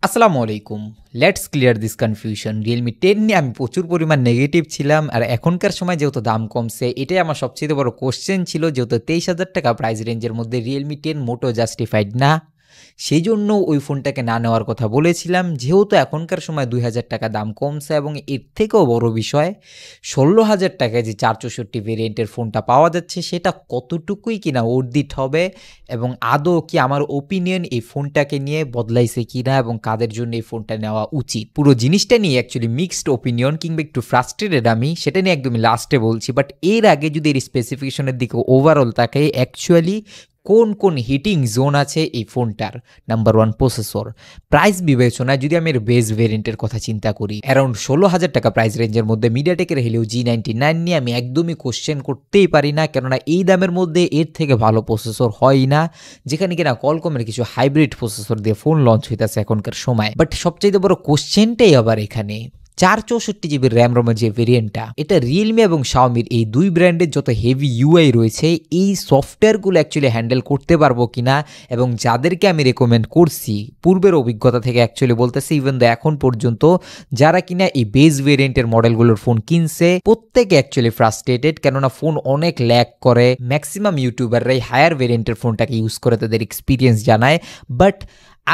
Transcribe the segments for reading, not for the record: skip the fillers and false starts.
আসসালামু আলাইকুম। Let's clear this confusion. Realme 10 নিয়ে আমি প্রচুর পরিমাণ নেগেটিভ ছিলাম। আর এখনকার সময় যেহেতু দাম কমছে, এটাই আমার সবচেয়ে বড় কোশ্চেন ছিল, যেহেতু 23,000 টাকা প্রাইস রেঞ্জের মধ্যে রিয়েলমি 10 মোটেও জাস্টিফাইড না। সেই জন্য ওই ফোনটাকে না নেওয়ার কথা বলেছিলাম। যেহেতু এখনকার সময় 2,000 টাকা দাম কমছে এবং এর থেকেও বড় বিষয় 16,000 টাকায় যে 464 ভেরিয়েন্টের ফোনটা পাওয়া যাচ্ছে, সেটা কতটুকুই কিনা অর্থিত হবে এবং আদৌ কি আমার ওপিনিয়ন এই ফোনটাকে নিয়ে বদলাইছে কিনা এবং কাদের জন্য এই ফোনটা নেওয়া উচিত। পুরো জিনিসটা নিয়ে অ্যাকচুয়ালি মিক্সড ওপিনিয়ন কিংবা একটু ফ্রাস্ট্রেটেড আমি, সেটা নিয়ে একদমই লাস্টে বলছি। বাট এর আগে যদি এর স্পেসিফিকেশনের দিকে ওভারঅল তাকাই, অ্যাকচুয়ালি কোন কোন হিটিং জোন আছে এই ফোনটার। Number 1 processor. প্রাইস বিবেচনায় যদি আমি এর বেস ভেরিয়েন্টের কথা চিন্তা করি, অ্যারাউন্ড 16,000 টাকা প্রাইস রেঞ্জের মধ্যে মিডিয়াটেকের হেলিও G99 নিয়ে আমি একদমই কোশ্চেন করতেই পারি না, কেননা এই দামের মধ্যে এর থেকে ভালো প্রসেসর হয় না। যেখানে কিনা কলকমের কিছু হাইব্রিড প্রসেসর দিয়ে ফোন লঞ্চ হইতেছে এখনকার সময়। বাট সবচেয়ে বড় কোশ্চেনটাই আবার এখানে 464 জিবি র্যাম রোমের যে ভেরিয়েন্টটা, এটা রিয়েলমি এবং শাওমির এই দুই ব্র্যান্ডের যত হেভি ইউআই রয়েছে, এই সফটওয়্যারগুলো অ্যাকচুয়ালি হ্যান্ডেল করতে পারবো কিনা। এবং যাদেরকে আমি রেকমেন্ড করছি পূর্বের অভিজ্ঞতা থেকে অ্যাকচুয়ালি বলতেছি, ইভেন দা এখন পর্যন্ত যারা কিনা এই বেস ভেরিয়েন্টের মডেলগুলোর ফোন কিনছে, প্রত্যেকে অ্যাকচুয়ালি ফ্রাস্ট্রেটেড, কেননা ফোন অনেক ল্যাগ করে। ম্যাক্সিমাম ইউটিউবাররাই হায়ার ভেরিয়েন্টের ফোনটাকে ইউজ করে তাদের এক্সপিরিয়েন্স জানায়। বাট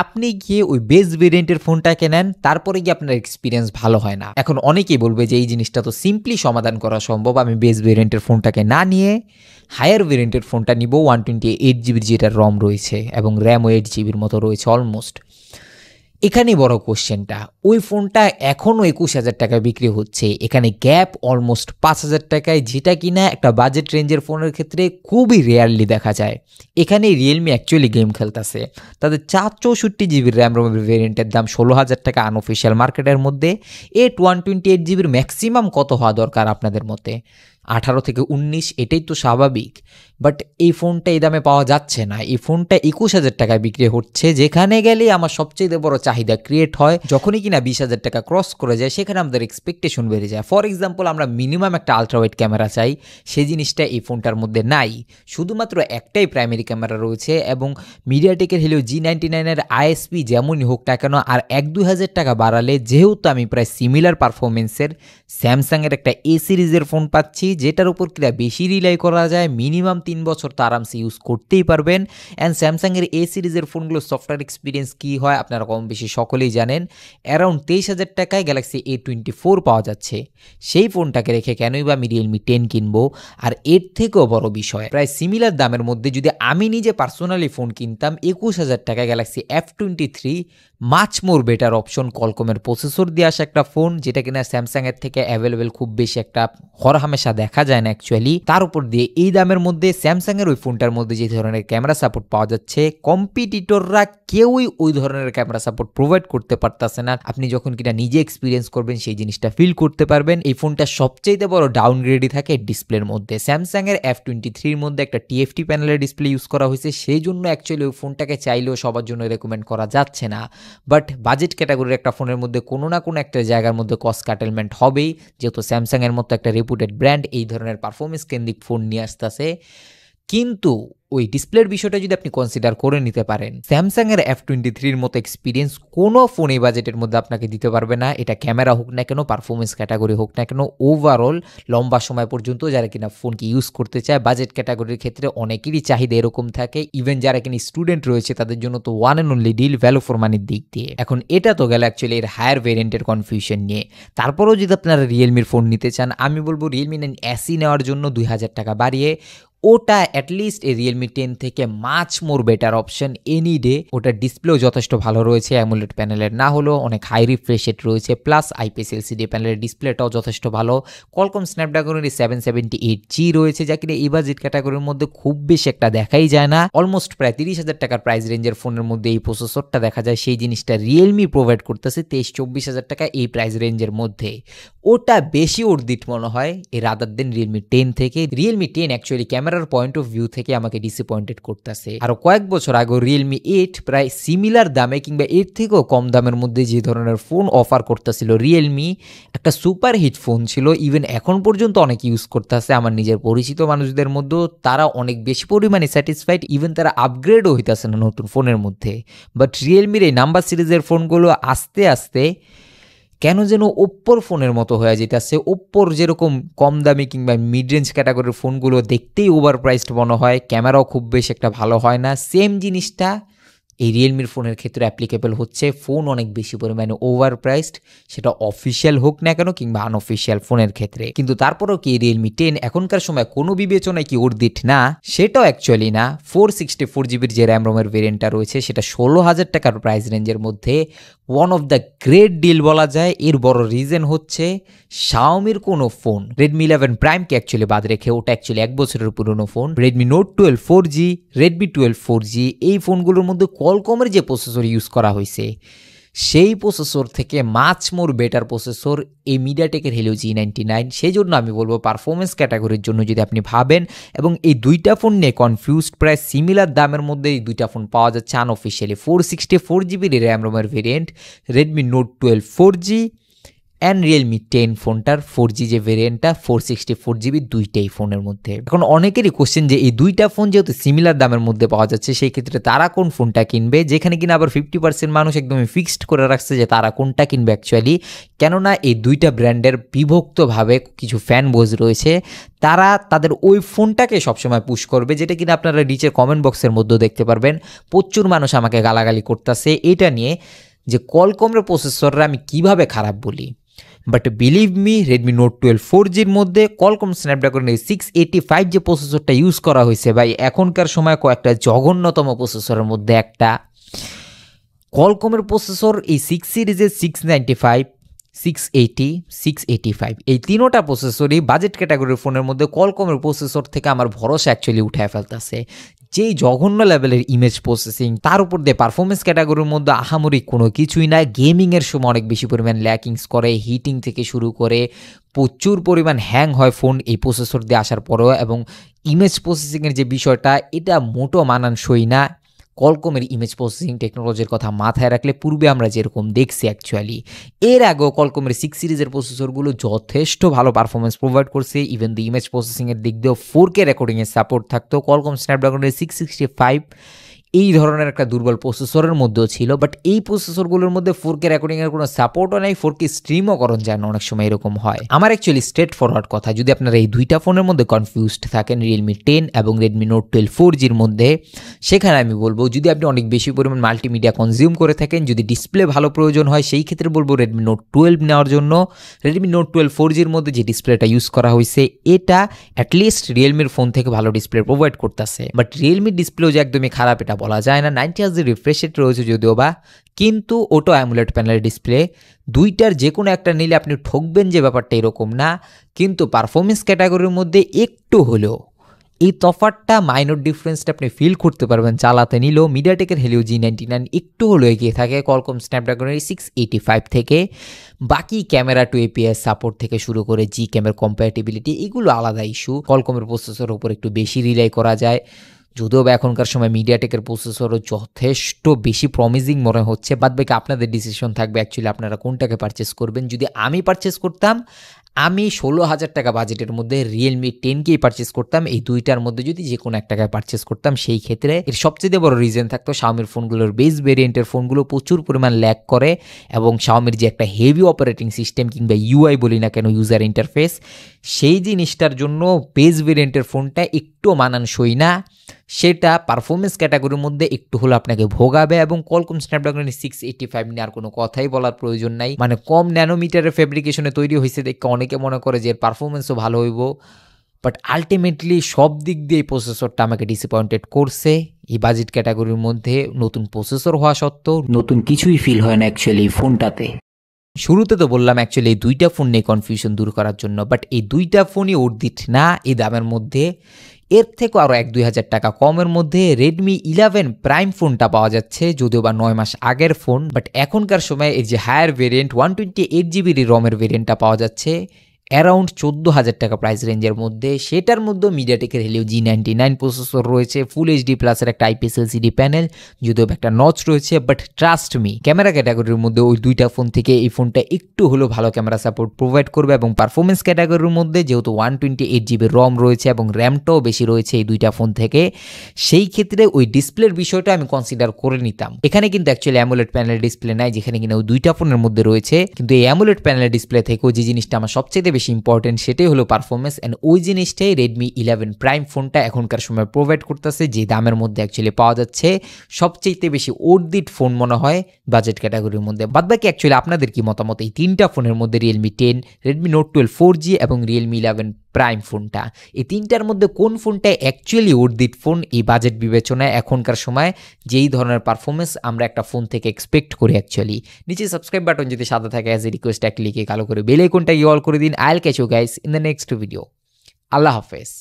আপনি গিয়ে ওই বেস ভেরিয়েন্টের ফোনটাকে নেন, তারপরে গিয়ে আপনার এক্সপিরিয়েন্স ভালো হয় না। এখন অনেকেই বলবে যে এই জিনিসটা তো সিম্পলি সমাধান করা সম্ভব, আমি বেস ভেরিয়েন্টের ফোনটাকে না নিয়ে হায়ার ভেরিয়েন্টের ফোনটা নিব। 128 জিবির যেটা রম রয়েছে এবং র্যামও 8 জিবির মতো রয়েছে অলমোস্ট। এখানেই বড় কোশ্চেনটা, ওই ফোনটা এখনও 21,000 টাকায় বিক্রি হচ্ছে। এখানে গ্যাপ অলমোস্ট 5,000 টাকায়, যেটা কিনা একটা বাজেট রেঞ্জের ফোনের ক্ষেত্রে খুবই রেয়ারলি দেখা যায়। এখানে রিয়েলমি অ্যাকচুয়ালি গেম খেলতেছে। তাদের 464 জিবির র্যাম রোমের ভেরিয়েন্টের দাম 16,000 টাকা আনঅফিসিয়াল মার্কেটের মধ্যে। 128 জিবির ম্যাক্সিমাম কত হওয়া দরকার আপনাদের মতে? 18 থেকে 19, এটাই তো স্বাভাবিক। বাট এই ফোনটা এই দামে পাওয়া যাচ্ছে না। এই ফোনটা 21,000 টাকায় বিক্রি হচ্ছে, যেখানে গেলে আমার সবচেয়ে বড় চাহিদা ক্রিয়েট হয় যখনই কিনা 20,000 টাকা ক্রস করে যায়, সেখানে আমাদের এক্সপেকটেশন বেড়ে যায়। ফর এক্সাম্পল, আমরা মিনিমাম একটা আলট্রাওয়াইড ক্যামেরা চাই, সেই জিনিসটা এই ফোনটার মধ্যে নাই। শুধুমাত্র একটাই প্রাইমারি ক্যামেরা রয়েছে এবং মিডিয়াটেকের হেলিও G99 আইএসপি যেমনই হোক না কেন, আর 1-2,000 টাকা বাড়ালে, যেহেতু আমি প্রায় সিমিলার পারফরমেন্সের স্যামসাংয়ের একটা এ সিরিজের ফোন পাচ্ছি, যেটার উপর কিনা বেশি রিলাই করা যায়, মিনিমাম 3 বছর তো আরামসে ইউজ করতেই পারবেন। অ্যান্ড স্যামসাংয়ের এ সিরিজের ফোনগুলোর সফটওয়্যার এক্সপিরিয়েন্স কী হয় আপনারা কম বেশি সকলেই জানেন। অ্যারাউন্ড 23,000 টাকায় গ্যালাক্সি A24 পাওয়া যাচ্ছে। সেই ফোনটাকে রেখে কেনই বা আমি রিয়েলমি 10 কিনবো? আর এর থেকেও বড় বিষয়, প্রায় সিমিলার দামের মধ্যে যদি আমি নিজে পার্সোনালি ফোন কিনতাম, 21,000 টাকায় galaxy F23 much more better option. কলকমের প্রসেসর দিয়ে আসা একটা ফোন, যেটা কিনা স্যামসাংয়ের থেকে অ্যাভেলেবেল খুব বেশি একটা হরহামেশা দেখা যায় না অ্যাকচুয়ালি। তার উপর দিয়ে এই দামের মধ্যে স্যামসাংয়ের ওই ফোনটার মধ্যে যে ধরনের ক্যামেরা সাপোর্ট পাওয়া যাচ্ছে, কম্পিটিটররা কেউই ওই ধরনের ক্যামেরা সাপোর্ট প্রোভাইড করতে পারতেছে না। আপনি যখন কিনা নিজে এক্সপিরিয়েন্স করবেন, সেই জিনিসটা ফিল করতে পারবেন। এই ফোনটা সবচেয়ে বড় ডাউনগ্রেডই থাকে ডিসপ্লের মধ্যে। স্যামসাংয়ের F23-র মধ্যে একটা TFT প্যানেলের ডিসপ্লে ইউজ করা হয়েছে, সেই জন্য অ্যাকচুয়ালি ওই ফোনটাকে চাইলেও সবার জন্য রেকমেন্ড করা যাচ্ছে না। বাট বাজেট ক্যাটাগরির একটা ফোনের মধ্যে কোনো না কোনো একটা জায়গার মধ্যে কস্ট কাটেলমেন্ট হবেই, যেহেতু স্যামসাংয়ের মতো একটা রেপুটেড ব্র্যান্ড এই ধরনের পারফরমেন্স কেন্দ্রিক ফোন নিয়ে আসতেছে। কিন্তু ওই ডিসপ্লের বিষয়টা যদি আপনি কনসিডার করে নিতে পারেন, স্যামসাংয়ের F23-র মতো এক্সপিরিয়েন্স কোনো ফোন এই বাজেটের মধ্যে আপনাকে দিতে পারবে না। এটা ক্যামেরা হোক না কেন, পারফরমেন্স ক্যাটাগরি হোক না কেন, ওভারঅল লম্বা সময় পর্যন্ত যারা কিনা ফোনকে ইউজ করতে চায়, বাজেট ক্যাটাগরির ক্ষেত্রে অনেকেরই চাহিদা এরকম থাকে। ইভেন যারা কিনা স্টুডেন্ট রয়েছে, তাদের জন্য তো one and only deal value for মানির দিক দিয়ে। এখন এটা তো গেল অ্যাকচুয়ালি এর হায়ার ভেরিয়েন্টের কনফিউশন নিয়ে। তারপরেও যদি আপনারা রিয়েলমির ফোন নিতে চান, আমি বলবো রিয়েলমি 9 SE নেওয়ার জন্য 2,000 টাকা বাড়িয়ে ওটা অ্যাটলিস্ট এই রিয়েলমি 10 থেকে much more better option any day. ওটার ডিসপ্লেও যথেষ্ট ভালো রয়েছে, অ্যামোলেড প্যানেলের না হলেও অনেক হাই রিফ্রেশ রেট রয়েছে, প্লাস IPS LCD প্যানেলের ডিসপ্লেটাও যথেষ্ট ভালো। কলকম স্ন্যাপড্রাগনের 778G রয়েছে, যা কিনা এই বাজেট ক্যাটাগরির মধ্যে খুব বেশি একটা দেখাই যায় না। অলমোস্ট প্রায় 30,000 টাকার প্রাইস রেঞ্জের ফোনের মধ্যে এই প্রসেসরটা দেখা যায়, সেই জিনিসটা রিয়েলমি প্রোভাইড করতেছে 23-24,000 টাকা এই প্রাইস রেঞ্জের মধ্যে। ওটা বেশি অর্দিত মনে হয় এই রাদার দেন রিয়েলমি 10 থেকে। রিয়েলমি 10 অ্যাকচুয়ালি ক্যামেরার পয়েন্ট অফ ভিউ থেকে আমাকে ডিসঅ্যাপয়েন্টেড করতেছে। আরো কয়েক বছর আগে রিয়েলমি 8 প্রায় সিমিলার দামে কিংবা এর থেকেও কম দামের মধ্যে যে ধরনের ফোন অফার করতেছিল রিয়েলমি, একটা সুপার হিট ফোন ছিল। ইভেন এখন পর্যন্ত অনেক ইউজ করতেছে আমার নিজের পরিচিত মানুষদের মধ্যেও, তারা অনেক বেশি পরিমাণে স্যাটিসফাইড, ইভেন তারা আপগ্রেডও হইতেছে না নতুন ফোনের মধ্যে। বাট রিয়েলমির এই নাম্বার সিরিজের ফোনগুলো আস্তে আস্তে কেন যেন ওপ্পোর ফোনের মতো হয়ে যেতেছে। ওপ্পোর যেরকম কম দামি কিংবা মিড রেঞ্জ ক্যাটাগরির ফোনগুলো দেখতেই ওভার প্রাইসড মনে হয়, ক্যামেরাও খুব বেশি একটা ভালো হয় না, সেম জিনিসটা এই রিয়েলমির ফোনের ক্ষেত্রে অ্যাপ্লিকেবল হচ্ছে। ফোন অনেক বেশি পরিমাণে ওভার প্রাইসড, সেটা অফিসিয়াল হোক না কেন কিংবা আনঅফিসিয়াল ফোনের ক্ষেত্রে। কিন্তু তারপরেও কি রিয়েলমি 10 এখনকার সময় কোনো বিবেচনায় কি অর্ধিট না? সেটাও অ্যাকচুয়ালি না। 464 জিবির যে র্যাম রোমের ভেরিয়েন্টটা রয়েছে সেটা 16,000 টাকার প্রাইস রেঞ্জের মধ্যে one of the great deal বলা যায়। এর বড় রিজন হচ্ছে শাওমির কোনো ফোন, রেডমি 11 প্রাইমকে অ্যাকচুয়ালি বাদ রেখে, ওটা অ্যাকচুয়ালি 1 বছরের পুরনো phone, Redmi note 12 4G, Redmi 12 4G, এই ফোনগুলোর মধ্যে কোয়ালকমের যে প্রসেসর ইউজ করা হয়েছে সেই প্রসেসর থেকে মাচ মোর বেটার প্রসেসর এই মিডিয়াটেকের Helio G99। সেই জন্য আমি বলবো পারফরমেন্স ক্যাটাগরির জন্য যদি আপনি ভাবেন, এবং এই দুইটা ফোন নিয়ে কনফিউজড, প্রায় সিমিলার দামের মধ্যে এই দুইটা ফোন পাওয়া যাচ্ছে আনঅফিসিয়ালি। 464 জিবির র্যাম রোমের variant Redmi note 12 4G and Realme 10 ফোনটার 4G যে ভেরিয়েন্টটা 464 জিবি, দুইটাই ফোনের মধ্যে। এখন অনেকেরই কোশ্চেন যে এই দুইটা ফোন যেহেতু সিমিলার দামের মধ্যে পাওয়া যাচ্ছে, সেই ক্ষেত্রে তারা কোন ফোনটা কিনবে, যেখানে কিনা আবার 50% মানুষ একদমই ফিক্সড করে রাখছে যে তারা কোনটা কিনবে অ্যাকচুয়ালি। কেননা এই দুইটা ব্র্যান্ডের বিভক্তভাবে কিছু ফ্যান বজ রয়েছে, তারা তাদের ওই ফোনটাকে সবসময় পুশ করবে, যেটা কিনা আপনারা নিচের কমেন্ট বক্সের মধ্যেও দেখতে পারবেন। প্রচুর মানুষ আমাকে গালাগালি করতেছে এটা নিয়ে যে কোয়ালকমের প্রসেসররা আমি কিভাবে খারাপ বলি। But believe me, Redmi note 12 4Gর মধ্যে কোয়ালকম স্ন্যাপড্রাগন 685 যে প্রসেসরটা ইউজ করা হয়েছে ভাই, এখনকার সময় কয়েকটা জঘন্যতম প্রসেসরের মধ্যে একটা। কোয়ালকমের প্রসেসর এই 6 সিরিজের 695, 680, 685 এই তিনোটা প্রসেসরই বাজেট ক্যাটাগরির ফোনের মধ্যে কোয়ালকমের প্রসেসর থেকে আমার ভরসা অ্যাকচুয়ালি উঠায় ফেলতেছে। যেই জঘন্য লেভেলের ইমেজ প্রসেসিং, তার উপর দিয়ে পারফরমেন্স ক্যাটাগরির মধ্যে আহামরি কোনো কিছুই না। গেমিংয়ের সময় অনেক বেশি পরিমাণ ল্যাকিংস করে, হিটিং থেকে শুরু করে প্রচুর পরিমাণ হ্যাং হয় ফোন এই প্রসেসর দিয়ে আসার পরেও। এবং ইমেজ প্রসেসিংয়ের যে বিষয়টা, এটা মোটো মানানসই না। কোয়ালকমের ইমেজ প্রসেসিং টেকনোলজির কথা মাথায় রাখলে পূর্বে আমরা যেরকম দেখছি অ্যাকচুয়ালি, এর আগেও কোয়ালকমের 6 সিরিজের প্রসেসরগুলো যথেষ্ট ভালো পারফরমেন্স প্রোভাইড করছে। ইভেন দি ইমেজ প্রসেসিংয়ের দিক দিয়েও 4K রেকর্ডিংয়ের সাপোর্ট থাকতো। কোয়ালকম স্ন্যাপড্রাগনের 665 এই ধরনের একটা দুর্বল প্রসেসরের মধ্যেও ছিল, বাট এই প্রসেসরগুলোর মধ্যে 4K রেকর্ডিংয়ের কোনো সাপোর্টও নেই, 4K স্ট্রিমও করণ যায় না, অনেক সময় এরকম হয়। আমার অ্যাকচুয়ালি স্ট্রেট ফরওয়ার্ড কথা, যদি আপনারা এই দুইটা ফোনের মধ্যে কনফিউজড থাকেন রিয়েলমি 10 এবং রেডমি নোট 12 4Gর মধ্যে, সেখানে আমি বলবো যদি আপনি অনেক বেশি পরিমাণ মাল্টিমিডিয়া কনজিউম করে থাকেন, যদি ডিসপ্লে ভালো প্রয়োজন হয়, সেই ক্ষেত্রে বলবো রেডমি নোট 12 নেওয়ার জন্য। রেডমি নোট 12 4Gর মধ্যে যে ডিসপ্লেটা ইউজ করা হয়েছে, এটা অ্যাটলিস্ট রিয়েলমির ফোন থেকে ভালো ডিসপ্লে প্রোভাইড করতেছে। বাট রিয়েলমির ডিসপ্লেও যে একদমই খারাপ এটা বলা যায় না। 90 Hz রিফ্রেশ রেট রয়েছে যদিও বা, কিন্তু ওটো অ্যামুলেট প্যানেল ডিসপ্লে, দুইটার যে কোনো একটা নিলে আপনি ঠকবেন যে ব্যাপারটা এরকম না। কিন্তু পারফরমেন্স ক্যাটাগরির মধ্যে একটু হলেও এই তফাৎটা, মাইনর ডিফারেন্সটা আপনি ফিল করতে পারবেন চালাতে নিলেও। মিডিয়াটেকের Helio G99 একটু হলেও এগিয়ে থাকে কোয়ালকম স্ন্যাপড্রাগনের 685 থেকে। বাকি ক্যামেরা টু APS সাপোর্ট থেকে শুরু করে জি ক্যামের কম্প্যাটিবিলিটি, এগুলো আলাদা ইস্যু। কোয়ালকমের প্রসেসরের উপর একটু বেশি রিলাই করা যায়, যদিও বা এখনকার সময় মিডিয়াটেকের প্রসেসরও যথেষ্ট বেশি প্রমিজিং মনে হচ্ছে। বাদ বাকি আপনাদের ডিসিশন থাকবে অ্যাকচুয়ালি আপনারা কোনটাকে পারচেস করবেন। যদি আমি পারচেস করতাম, আমি 16,000 টাকা বাজেটের মধ্যে রিয়েলমি 10কেই পারচেস করতাম। এই দুইটার মধ্যে যদি যে কোনো এক টাকায় পারচেস করতাম, সেই ক্ষেত্রে এর সবচেয়ে বড় রিজন থাকতো শাওমির ফোনগুলোর বেস ভেরিয়েন্টের ফোনগুলো প্রচুর পরিমাণ ল্যাগ করে, এবং শাওমির যে একটা হেভি অপারেটিং সিস্টেম কিংবা UI বলি না কেন, ইউজার ইন্টারফেস, সেই জিনিসটার জন্য বেস ভেরিয়েন্টের ফোনটা একটু মানানসই না। সেটা পারফরমেন্স ক্যাটাগরির মধ্যে একটু হলো আপনাকে ভোগাবে। এবং কোয়ালকম স্ন্যাপড্রাগনের 685 নিয়ে আর কোনো কথাই বলার প্রয়োজন নাই। মানে কম ন্যানোমিটারের ফেব্রিকেশনে তৈরি হয়েছে দেখে অনেকে মনে করে যে এর পারফরমেন্সও ভালো হইব, বাট আলটিমেটলি সব দিক দিয়ে এই প্রসেসরটা আমাকে ডিসঅ্যাপয়েন্টেড করছে। এই বাজেট ক্যাটাগরির মধ্যে নতুন প্রসেসর হওয়া সত্ত্বেও নতুন কিছুই ফিল হয় না অ্যাকচুয়ালি এই ফোনটাতে। শুরুতে তো বললাম অ্যাকচুয়ালি এই দুইটা ফোন নিয়ে কনফিউশন দূর করার জন্য, বাট এই দুইটা ফোনই অর্ধিট না এই দামের মধ্যে। এর থেকেও আরও 1-2 হাজার টাকা কমের মধ্যে রেডমি 11 প্রাইম ফোনটা পাওয়া যাচ্ছে, যদিও বা 9 মাস আগের ফোন। বাট এখনকার সময় এই যে হায়ার ভেরিয়েন্ট 128 জিবির রমের ভেরিয়েন্টটা পাওয়া যাচ্ছে, অ্যারাউন্ড 14,000 টাকা প্রাইস রেঞ্জের মধ্যে। সেটার মধ্যে মিডিয়াটেকের Helio G99 প্রসেসর রয়েছে, ফুল এইচডি প্লাসের একটা IPS LCD প্যানেল, যদিও একটা নচ রয়েছে, বাট ট্রাস্ট মি ক্যামেরা ক্যাটাগরির মধ্যে ওই দুইটা ফোন থেকে এই ফোনটা একটু হলেও ভালো ক্যামেরা সাপোর্ট প্রোভাইড করবে। এবং পারফরমেন্স ক্যাটাগরির মধ্যে যেহেতু 128GB ROM রয়েছে এবং র্যামটাও বেশি রয়েছে এই দুইটা ফোন থেকে, সেই ক্ষেত্রে ওই ডিসপ্লের বিষয়টা আমি কনসিডার করে নিতাম। এখানে কিন্তু অ্যাকচুয়ালি অ্যামোলেড প্যানেল ডিসপ্লে নাই, যেখানে কিনা ওই দুইটা ফোনের মধ্যে রয়েছে, কিন্তু এই অ্যামোলেড প্যানেল ডিসপ্লে থেকেও যে জিনিসটা আমার সবচেয়ে বেশি ইম্পর্টেন্ট সেটাই হলো পারফরমেন্স, অ্যান্ড ওই জিনিসটাই Redmi 11 Prime ফোনটা এখনকার সময় প্রোভাইড করতেছে, যে দামের মধ্যে অ্যাকচুয়ালি পাওয়া যাচ্ছে সবচেয়ে বেশি ওর্থ ফোন মনে হয় বাজেট ক্যাটাগরির মধ্যে। বাদবাকি অ্যাকচুয়ালি আপনাদের কি মতামত এই তিনটা ফোনের মধ্যে Realme 10, Redmi Note 12 4G এবং Realme 11 Prime ফোনটা, এই তিনটার মধ্যে কোন ফোনটা অ্যাকচুয়ালি ওর্থ ফোন এই বাজেট বিবেচনায় এখনকার সময় যেই ধরনের পারফরমেন্স আমরা একটা ফোন থেকে এক্সপেক্ট করি অ্যাকচুয়ালি? নিচে সাবস্ক্রাইব বাটন যদি সাদা থাকে অ্যাজ এ রিকোয়েস্ট এক ক্লিকে কালো করে বেল আইকনটা অল করে দিন। I'll catch you guys in the next video. আল্লাহ হাফেজ।